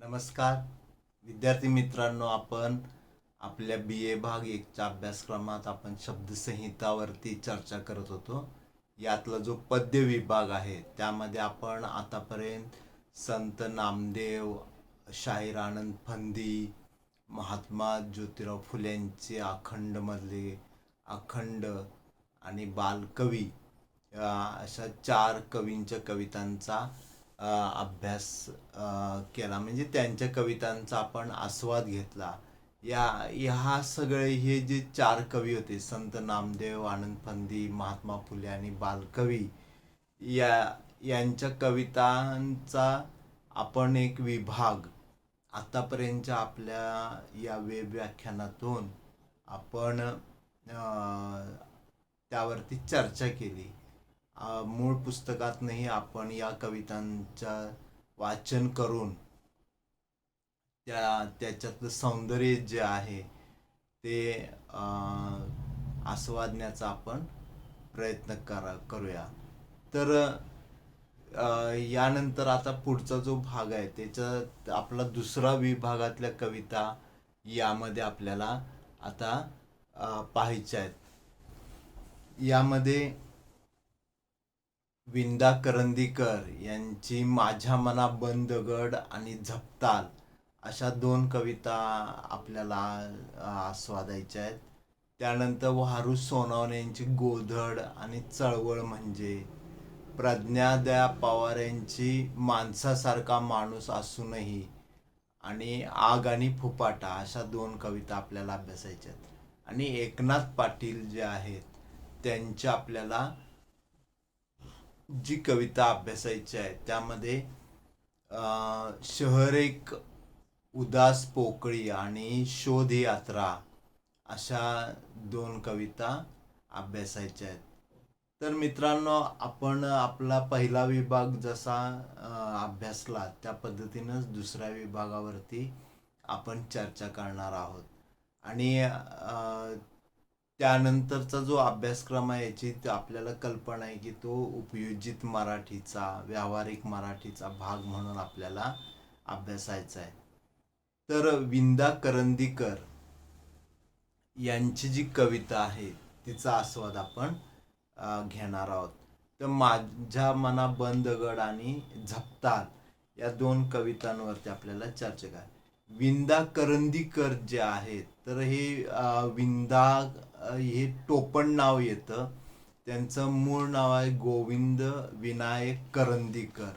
नमस्कार विद्यार्थी मित्रांनो, आपण आपल्या BA भाग 1च्या अभ्यासक्रमात आपण शब्दसंहितावरती चर्चा करत होतो. यातला जो पद्य विभाग आहे त्यामध्ये आपण आतापर्यंत संत नामदेव, शाहीर आनंद फंदी, महात्मा ज्योतिराव फुलेंचे अखंडमधले अखंड आणि बालकवी अशा 4 कवींच्या कवितांचा अभ्यास केला. म्हणजे त्यांच्या कवितांचा आपण आस्वाद घेतला. ह्या सगळे हे जे 4 कवी होते, संत नामदेव, आनंद फंदी, महात्मा फुले आणि बालकवी, यांच्या कवितांचा आपण एक विभाग आतापर्यंतच्या आपल्या या वेब व्याख्यानातून आपण त्यावरती चर्चा केली. मूळ पुस्तकातनंही आपण या कवितांचा वाचन करून त्याच्यातलं सौंदर्य जे आहे ते आस्वादण्याचा आपण प्रयत्न करूया. तर यानंतर आता पुढचा जो भाग आहे त्याच्यात आपला दुसरा विभागातल्या कविता यामध्ये आपल्याला आता पाहायच्या आहेत. यामध्ये विंदा करंदीकर यांची माझ्या मना बंद गड आणि झपताल अशा 2 कविता आपल्याला आस्वादायच्या आहेत. त्यानंतर वारू सोनवणे यांची गोधड आणि चळवळ म्हणजे, प्रज्ञादया पवार यांची माणसासारखा माणूस असूनही आणि आग आणि फुपाटा अशा 2 कविता आपल्याला अभ्यासायच्या आहेत. आणि एकनाथ पाटील जे आहेत त्यांच्या आपल्याला जी कविता अभ्यासायची आहे त्यामध्ये शहर एक उदास पोकळी आणि शोध यात्रा अशा 2 कविता अभ्यासायच्या आहेत. तर मित्रांनो, आपण आपला पहिला विभाग जसा अभ्यासला त्या पद्धतीनंच दुसऱ्या विभागावरती आपण चर्चा करणार आहोत. आणि त्यानंतरचा जो अभ्यासक्रम आहे याची आपल्याला कल्पना आहे की तो उपयोजित मराठीचा, व्यावहारिक मराठीचा भाग म्हणून आपल्याला अभ्यासायचा आहे. तर विंदा करंदीकर यांची जी कविता आहे तिचा आस्वाद आपण घेणार आहोत. तर माझ्या मना बंद गड आणि झपताल या 2 कवितांवरती आपल्याला चर्चा करायची. विंदा करंदीकर जे आहेत तर हे विंदा हे टोपण नाव येतं. त्यांचं मूळ नाव आहे गोविंद विनायक करंदीकर,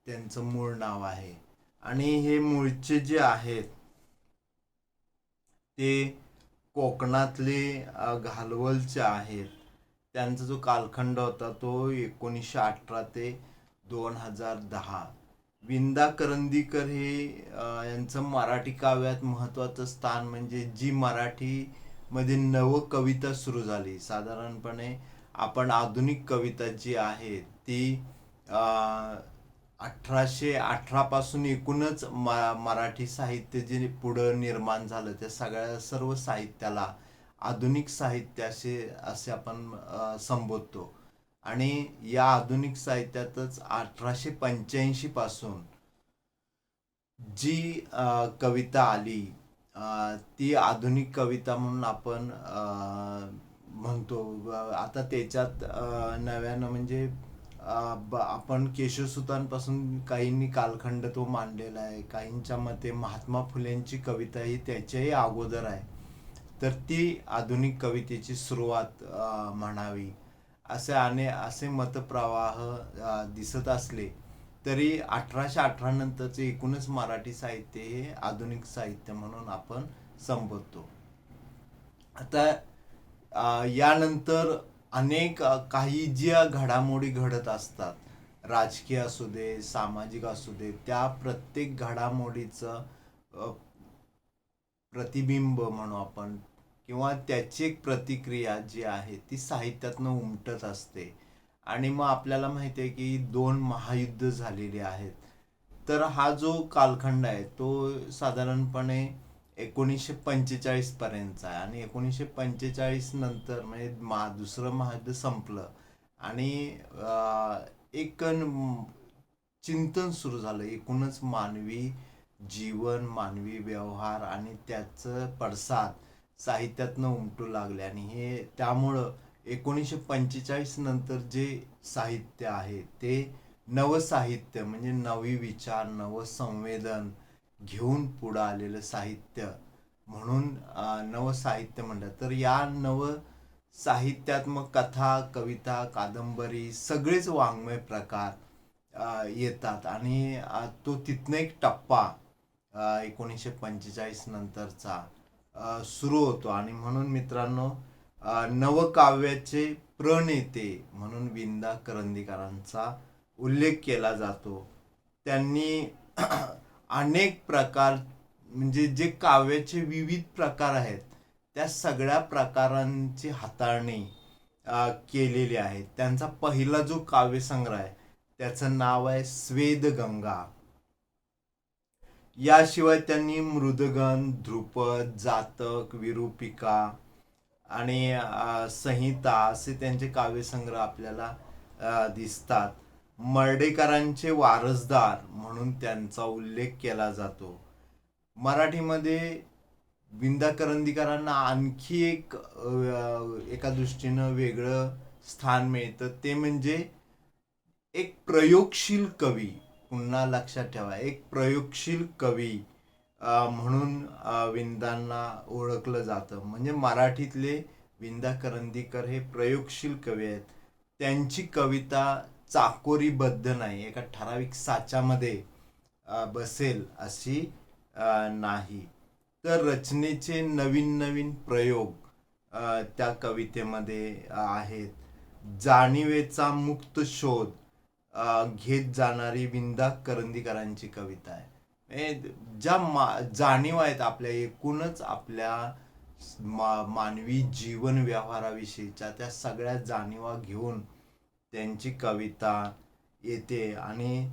त्यांचं मूळ नाव आहे. आणि हे मूळचे जे आहेत ते कोकणातले घालवलचे आहेत. त्यांचा जो कालखंड होता तो 1918 ते 2010. विंदा करंदीकर हे यांचं मराठी काव्यात महत्त्वाचं स्थान म्हणजे जी मराठीमध्ये नवकविता सुरू झाली. साधारणपणे आपण आधुनिक कविता जी आहे ती 1818 पासून एकूणच मराठी साहित्य जे पुढं निर्माण झालं त्या सर्व साहित्याला आधुनिक साहित्य असे आपण संबोधतो. आणि या आधुनिक साहित्यातच 1885 पासून जी कविता आली ती आधुनिक कविता म्हणून आपण म्हणतो. आता त्याच्यात नव्यानं म्हणजे आपण केशवसुतांपासून काहींनी कालखंड तो मांडलेला आहे. काहींच्या मते महात्मा फुलेंची कविता ही त्याच्याही अगोदर आहे. तर ती आधुनिक कवितेची सुरुवात म्हणावी असे मतप्रवाह दिसत असले तरी 1818 नंतरचे एकूणच मराठी साहित्य हे आधुनिक साहित्य म्हणून आपण संबोधतो. आता यानंतर अनेक काही ज्या घडामोडी घडत असतात, राजकीय असू दे, सामाजिक असू दे, त्या प्रत्येक घडामोडीचं प्रतिबिंब म्हणू आपण किंवा त्याची एक प्रतिक्रिया जी आहे ती साहित्यातनं उमटत असते. आणि मग आपल्याला माहिती आहे की 2 महायुद्ध झालेली आहेत. तर हा जो कालखंड आहे तो साधारणपणे 1945 पर्यंतचा आहे. आणि 1945 नंतर म्हणजे दुसरं महायुद्ध संपलं आणि एक चिंतन सुरू झालं. एकूणच मानवी जीवन, मानवी व्यवहार आणि त्याचं पडसाद साहित्यातनं उमटू लागले. आणि हे त्यामुळं 1945 नंतर जे साहित्य आहे ते नवसाहित्य म्हणजे नवी विचार, नवसंवेदन घेऊन पुढं आलेलं साहित्य म्हणून नवसाहित्य म्हणलं. तर या नव साहित्यात मग कथा, कविता, कादंबरी सगळेच वाङ्मय प्रकार येतात. आणि तो तिथनं एक टप्पा 1945 नंतरचा सुरू होतो. आणि म्हणून मित्रांनो, नवकाव्याचे प्रणेते म्हणून विंदा करंदीकरांचा उल्लेख केला जातो. त्यांनी अनेक प्रकार म्हणजे जे काव्याचे विविध प्रकार आहेत त्या सगळ्या प्रकारांची हाताळणी केलेली आहे. त्यांचा पहिला जो काव्यसंग्रह आहे त्याचं नाव आहे स्वेदगंगा. याशिवाय त्यांनी मृदगंध, ध्रुपद, जातक, विरूपिका आणि संहिता असे त्यांचे काव्यसंग्रह आपल्याला दिसतात. मर्ढेकरांचे वारसदार म्हणून त्यांचा उल्लेख केला जातो. मराठीमध्ये विंदा करंदीकरांना आणखी एक एका दृष्टीनं वेगळं स्थान मिळतं, ते म्हणजे एक प्रयोगशील कवी. पुन्हा लक्षात ठेवा, एक प्रयोगशील कवी म्हणून विंदांना ओळखलं जातं. म्हणजे मराठीतले विंदा करंदीकर हे प्रयोगशील कवी आहेत. त्यांची कविता चाकोरीबद्ध नाही, एका ठराविक साच्यामध्ये बसेल अशी नाही. तर रचनेचे नवीन नवीन प्रयोग त्या कवितेमध्ये आहेत. जाणीवेचा मुक्त शोध घेत जाणारी विंदा करंदीकरांची कविता आहे. ज्या जाणीव आहेत आपल्या, एकूणच आपल्या मानवी जीवन व्यवहाराविषयीच्या त्या सगळ्या जाणीवा घेऊन त्यांची कविता येते. आणि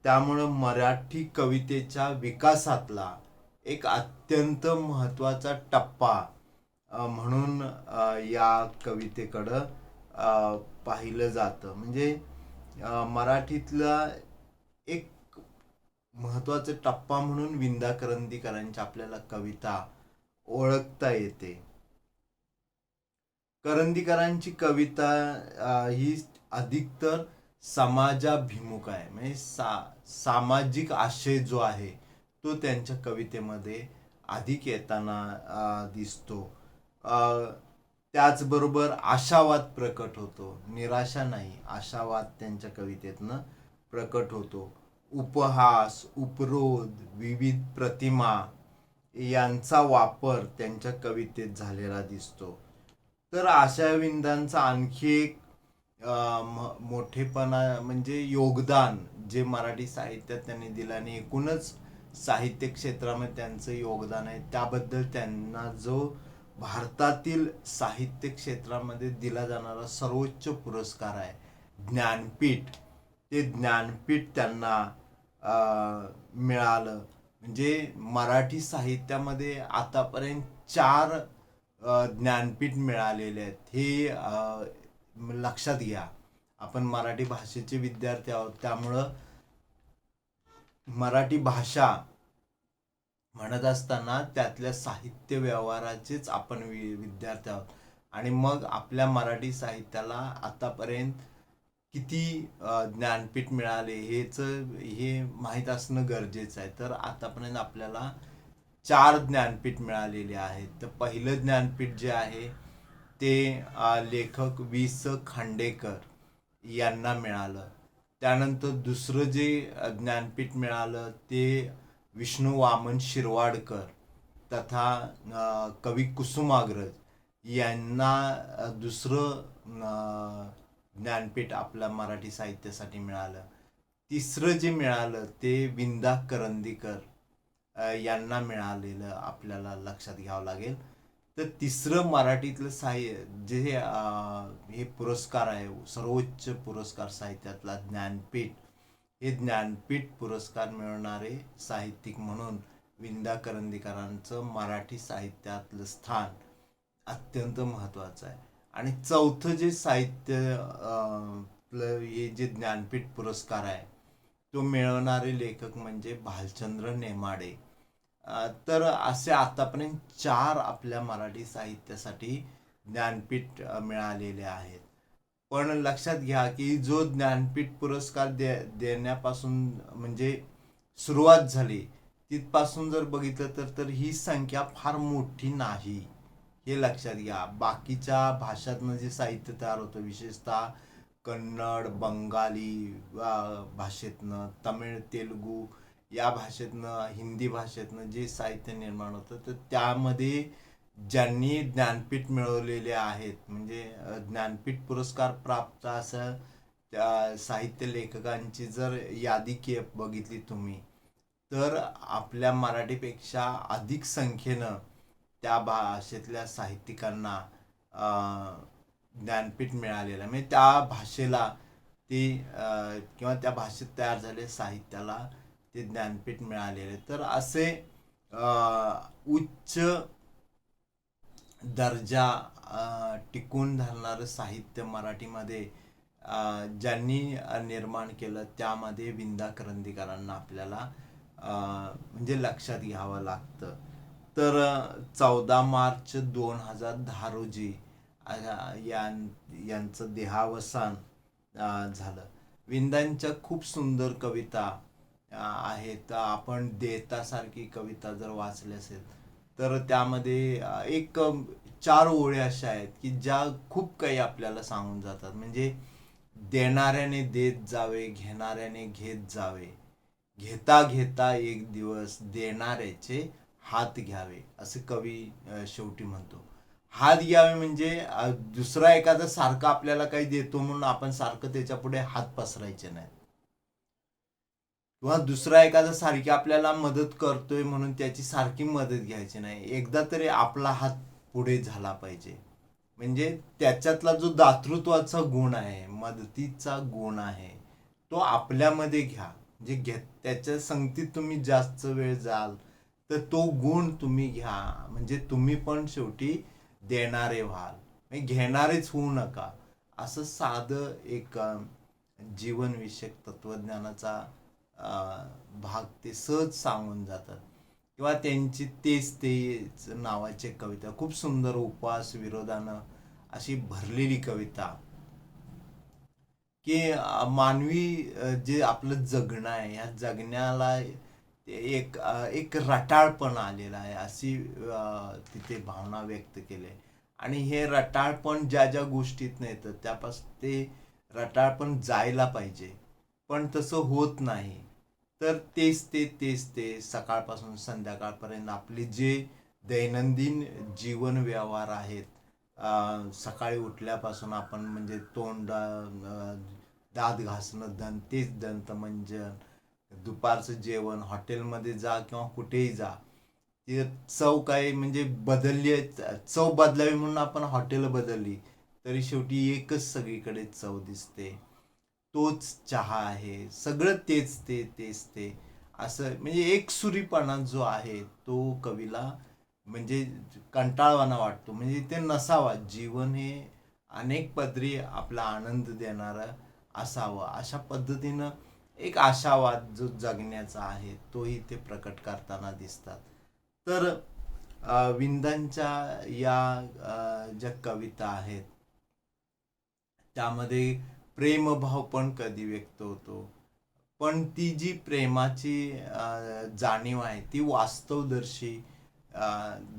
त्यामुळं मराठी कवितेच्या विकासातला एक अत्यंत महत्त्वाचा टप्पा म्हणून या कवितेकडं पाहिलं जातं. म्हणजे मराठीतला एक महत्त्वाचा टप्पा म्हणून विंदा करंदीकरांची आपल्याला कविता ओळखता येते. करंदीकरांची कविता ही अधिकतर समाजाभिमुख आहे. म्हणजे सामाजिक आशय जो आहे तो त्यांच्या कवितेमध्ये अधिक येताना दिसतो. त्याचबरोबर आशावाद प्रकट होतो, निराशा नाही, आशावाद त्यांच्या कवितेतनं प्रकट होतो. उपहास, उपरोध, विविध प्रतिमा यांचा वापर त्यांच्या कवितेत झालेला दिसतो. तर अशा विंदांचा आणखी एक मोठेपणा म्हणजे योगदान जे मराठी साहित्यात त्यांनी दिलं आणि एकूणच साहित्य क्षेत्रामध्ये त्यांचं योगदान आहे, त्याबद्दल त्यांना जो भारतातील साहित्य क्षेत्रामध्ये दिला जाणारा सर्वोच्च पुरस्कार आहे ज्ञानपीठ, ते ज्ञानपीठ त्यांना मिळालं. म्हणजे मराठी साहित्यामध्ये आतापर्यंत 4 ज्ञानपीठ मिळालेले आहेत. हे लक्षात घ्या. आपण मराठी भाषेचे विद्यार्थी आहोत, त्यामुळं मराठी भाषा म्हणत असताना त्यातल्या साहित्य व्यवहाराचेच आपण विद्यार्थी आहोत. आणि मग आपल्या मराठी साहित्याला आतापर्यंत किती ज्ञानपीठ मिळाले हे माहीत असणं गरजेचं आहे. तर आतापर्यंत आपल्याला 4 ज्ञानपीठ मिळालेले आहेत. तर पहिलं ज्ञानपीठ जे आहे ते लेखक वि.स. खांडेकर यांना मिळालं. त्यानंतर दुसरं जे ज्ञानपीठ मिळालं ते विष्णू वामन शिरवाडकर तथा कवी कुसुमाग्रज यांना दुसरं ज्ञानपीठ आपल्या मराठी साहित्यासाठी मिळालं. तिसरं जे मिळालं ते विंदा करंदीकर यांना मिळालेलं आपल्याला लक्षात घ्यावं लागेल. तर तिसरं मराठीतलं जे हे पुरस्कार आहे, सर्वोच्च पुरस्कार साहित्यातला ज्ञानपीठ, हे ज्ञानपीठ पुरस्कार मिळवणारे साहित्यिक म्हणून विंदा करंदीकरांचं मराठी साहित्यातलं स्थान अत्यंत महत्त्वाचं आहे. आणि चौथं जे साहित्य हे जे ज्ञानपीठ पुरस्कार आहे तो मिळवणारे लेखक म्हणजे भालचंद्र नेमाडे. तर असे आतापर्यंत 4 आपल्या मराठी साहित्यासाठी ज्ञानपीठ मिळालेले आहेत. पण लक्षात घ्या की जो ज्ञानपीठ पुरस्कार देण्यापासून म्हणजे सुरुवात झाली, तिथपासून जर बघितलं तर ही संख्या फार मोठी नाही, हे लक्षात घ्या. बाकीच्या भाषातनं जे साहित्य तयार होतं, विशेषतः कन्नड, बंगाली भाषेतनं, तमिळ, तेलुगू या भाषेतनं, हिंदी भाषेतनं जे साहित्य निर्माण होतं, तर त्यामध्ये ज्यांनी ज्ञानपीठ मिळवलेले आहेत, म्हणजे ज्ञानपीठ पुरस्कार प्राप्त असं त्या साहित्य लेखकांची जर यादी बघितली तुम्ही, तर आपल्या मराठीपेक्षा अधिक संख्येनं त्या भाषेतल्या साहित्यिकांना ज्ञानपीठ मिळालेलं आहे. म्हणजे त्या भाषेला ते किंवा त्या भाषेत तयार झालेल्या साहित्याला ते ज्ञानपीठ मिळालेले. तर असे उच्च दर्जा टिकून धरणारं साहित्य मराठीमध्ये ज्यांनी निर्माण केलं, त्यामध्ये विंदा करंदीकरांना आपल्याला म्हणजे लक्षात घ्यावं लागतं. तर 14 मार्च 2010 रोजी यांचं देहावसान झालं. विंदांच्या खूप सुंदर कविता आहेत. आपण देतासारखी कविता जर वाचली असेल तर त्यामध्ये एक 4 ओळी अशा आहेत की ज्या खूप काही आपल्याला सांगून जातात. म्हणजे देणाऱ्याने देत जावे, घेणाऱ्याने घेत जावे, घेता घेता एक दिवस देणाऱ्याचे हात घ्यावे, असं कवी शेवटी म्हणतो. हात घ्यावे म्हणजे दुसरा एखादा सारखं आपल्याला काही देतो म्हणून आपण सारखं त्याच्या पुढे हात पसरायचे नाही, किंवा दुसरा एखादा सारखी आपल्याला मदत करतोय म्हणून त्याची सारखी मदत घ्यायची नाही. एकदा तरी आपला हात पुढे झाला पाहिजे. म्हणजे त्याच्यातला जो दातृत्वाचा गुण आहे, मदतीचा गुण आहे, तो आपल्यामध्ये घ्या. म्हणजे त्याच्या संगतीत तुम्ही जास्त वेळ जाल तर तो गुण तुम्ही घ्या. म्हणजे तुम्ही पण शेवटी देणारे व्हाल, म्हणजे घेणारेच होऊ नका. असं साधं एक जीवनविषयक तत्वज्ञानाचा भाग ते सहज सांगून जातात. किंवा त्यांची तेच तेच नावाची कविता, खूप सुंदर उपवास विरोधानं अशी भरलेली कविता, की मानवी जे आपलं जगणं आहे, या जगण्याला एक एक रटाळपण आलेलं आहे, अशी तिथे भावना व्यक्त केली. आणि हे रटाळपण ज्या ज्या गोष्टीत येतं त्यापासून ते रटाळपण जायला पाहिजे, पण तसं होत नाही. तर तेच ते सकाळपासून संध्याकाळपर्यंत आपले जे दैनंदिन जीवन व्यवहार आहेत, सकाळी उठल्यापासून आपण म्हणजे तोंड दात घासणं, तेच दंतमंजन, दुपारचं जेवण, हॉटेलमध्ये जा किंवा कुठेही जा, ती चव काय म्हणजे बदलली आहे. चव बदलावी म्हणून आपण हॉटेल बदलली तरी शेवटी एकच सगळीकडे चव दिसते, तोच चहा आहे. सगळं तेच ते असं, म्हणजे एकसुरीपणा जो आहे तो कवीला म्हणजे कंटाळवाना वाटतो. म्हणजे ते नसावा. जीवन हे अनेक पदरी आपला आनंद देणारं असावं, अशा पद्धतीनं एक आशावाद जो जगण्याचा आहे तोही ते प्रकट करताना दिसतात. तर विंदांच्या या ज्या कविता आहेत त्यामध्ये प्रेमभाव पण कधी व्यक्त होतो, पण ती जी प्रेमाची जाणीव आहे ती वास्तवदर्शी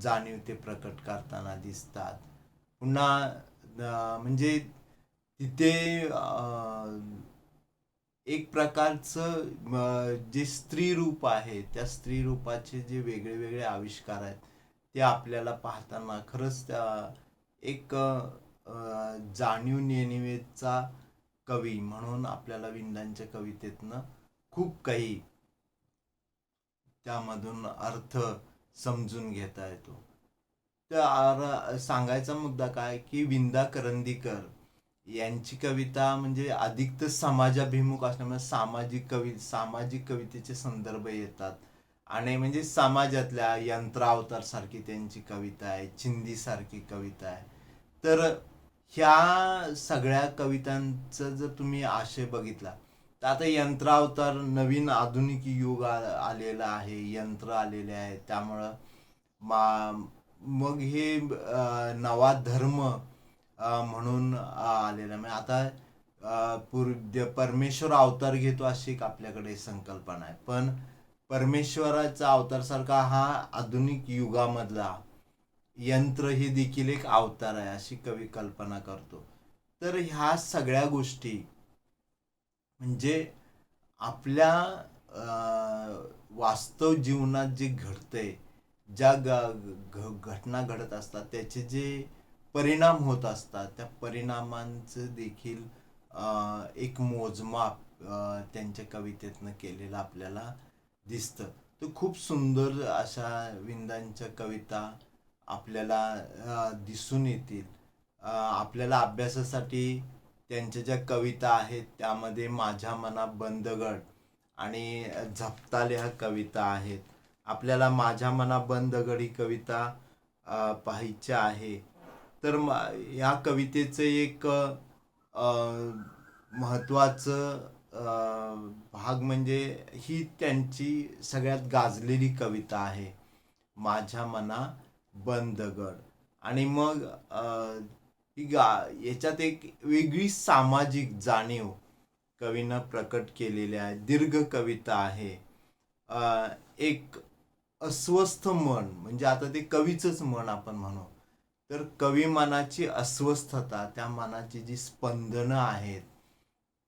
जाणीव ते प्रकट करताना दिसतात. पुन्हा म्हणजे तिथे एक प्रकारचं जे स्त्री रूप आहे, त्या स्त्री रूपाचे जे वेगळे वेगळे आविष्कार आहेत ते आपल्याला पाहताना खरंच त्या एक जाणीव नेणीवेचा कवी म्हणून आपल्याला विंदांच्या कवितेतनं खूप काही त्यामधून अर्थ समजून घेता येतो. तर सांगायचा मुद्दा काय की विंदा करंदीकर यांची कविता म्हणजे अधिक तर समाजाभिमुख असल्यामुळे सामाजिक कवितेचे संदर्भ येतात. आणि म्हणजे समाजातल्या यंत्रावतार सारखी त्यांची कविता आहे, चिंदी सारखी कविता आहे. तर ह्या सगळ्या कवितांचा जर तुम्ही आशय बघितला तर आता यंत्रावतार नवीन आधुनिक युग आलेलं आहे, यंत्र आलेले आहेत, त्यामुळं मा मग हे नवा धर्म म्हणून आलेला म्हणजे आता परमेश्वर अवतार घेतो अशी एक आपल्याकडे संकल्पना आहे. पण परमेश्वराचा अवतार सारखा हा आधुनिक युगामधला यंत्र ही देखील एक अवतार आहे अशी कवी कल्पना करतो. तर ह्या सगळ्या गोष्टी म्हणजे आपल्या वास्तव जीवनात जे घडतंय, ज्या घटना घडत असतात त्याचे जे परिणाम होत असतात, त्या परिणामांचं देखील एक मोजमाप त्यांच्या कवितेतनं केलेलं आपल्याला दिसतं. तर खूप सुंदर अशा विंदांच्या कविता आपल्याला दिसून येतील. आपल्याला अभ्यासासाठी त्यांच्या ज्या कविता आहेत त्यामध्ये माझ्या मना बंदगड आणि झपताले ह्या कविता आहेत. आपल्याला माझ्या मना बंदगड ही कविता पाहायच्या आहे. तर या कवितेचं एक महत्त्वाचं भाग म्हणजे ही त्यांची सगळ्यात गाजलेली कविता आहे, माझ्या मना बंदगड. आणि मग याच्यात एक वेगळी सामाजिक जाणीव कवीनं प्रकट केलेली आहे. दीर्घ कविता आहे. एक अस्वस्थ मन म्हणजे आता ते कवीचंच मन आपण म्हणू, तर कवी मनाची अस्वस्थता, त्या मनाची जी स्पंदनं आहेत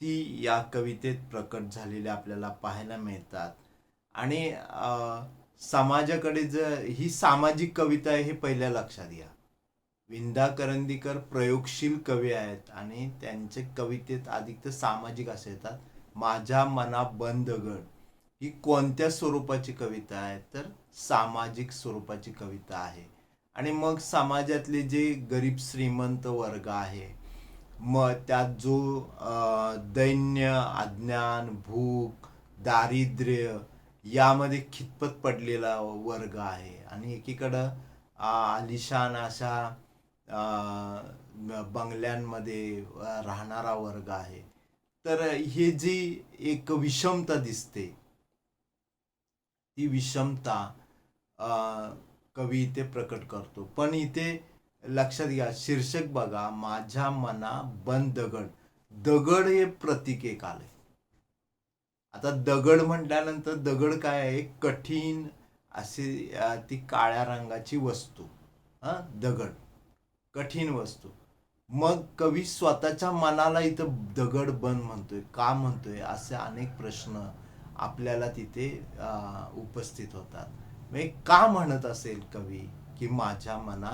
ती या कवितेत प्रकट झालेली आपल्याला पाहायला मिळतात. आणि समाजाकडे ही सामाजिक कविता आहे हे पहिल्या लक्षात घ्या. विंदा करंदीकर प्रयोगशील कवी आहेत आणि त्यांच्या कवितेत अधिक सामाजिक असे येतात. माझ्या मना बंदगड ही कोणत्या स्वरूपाची कविता आहे, तर सामाजिक स्वरूपाची कविता आहे. आणि मग समाजातले जे गरीब श्रीमंत वर्ग आहे, मग त्यात जो दैन्य, अज्ञान, भूक, दारिद्र्य यामध्ये खितपत पडलेला वर्ग आहे आणि एकीकडं आलिशान अशा बंगल्यांमध्ये राहणारा वर्ग आहे. तर हे जी एक विषमता दिसते, ती विषमता कवी इथे प्रकट करतो. पण इथे लक्षात घ्या, शीर्षक बघा, माझ्या मना बंद दगड. दगड हे प्रतीक एक आलंय. आता दगड म्हटल्यानंतर दगड काय आहे, कठीण अशी ती काळ्या रंगाची वस्तू. दगड कठीण वस्तू. मग कवी स्वतःच्या मनाला इथं दगड बन म्हणतोय, का म्हणतोय, असे अनेक प्रश्न आपल्याला तिथे उपस्थित होतात. म्हणजे का म्हणत असेल कवी की माझ्या मना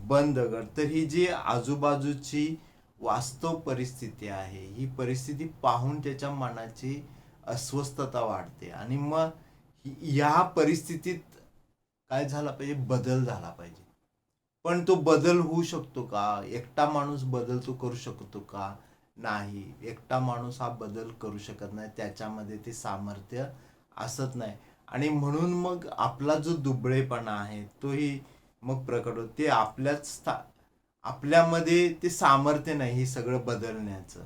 बंद दगड? तर ही जी आजूबाजूची वास्तव परिस्थिती आहे, ही परिस्थिती पाहून त्याच्या मनाची अस्वस्थता वाढते आणि मग ह्या परिस्थितीत काय झाला पाहिजे, बदल झाला पाहिजे. पण तो बदल होऊ शकतो का? एकटा माणूस बदल तो करू शकतो का? नाही, एकटा माणूस हा बदल करू शकत नाही, त्याच्यामध्ये ते सामर्थ्य असत नाही. आणि म्हणून मग आपला जो दुबळेपणा आहे तोही मग प्रकट होतो. ते आपल्यामध्ये ते सामर्थ्य नाही हे सगळं बदलण्याचं.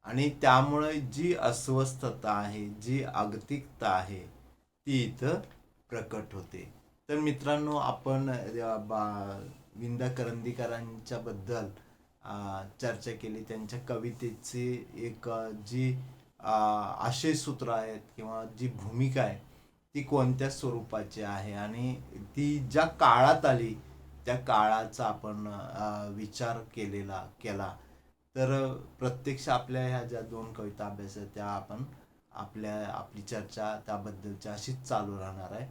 आणि त्यामुळे जी अस्वस्थता आहे, जी अगतिकता आहे, ती इथं प्रकट होते. तर मित्रांनो, आपण विंदा करंदीकरांच्या बद्दल चर्चा केली. त्यांच्या कवितेची एक जी आशयसूत्र आहेत किंवा जी भूमिका आहे ती कोणत्या स्वरूपाची आहे आणि ती ज्या काळात आली त्या काळाचा आपण विचार केला तर प्रत्यक्ष आपल्या ह्या ज्या 2 कविता अभ्यास त्या आपण आपली चर्चा त्याबद्दलची अशीच चालू राहणार आहे.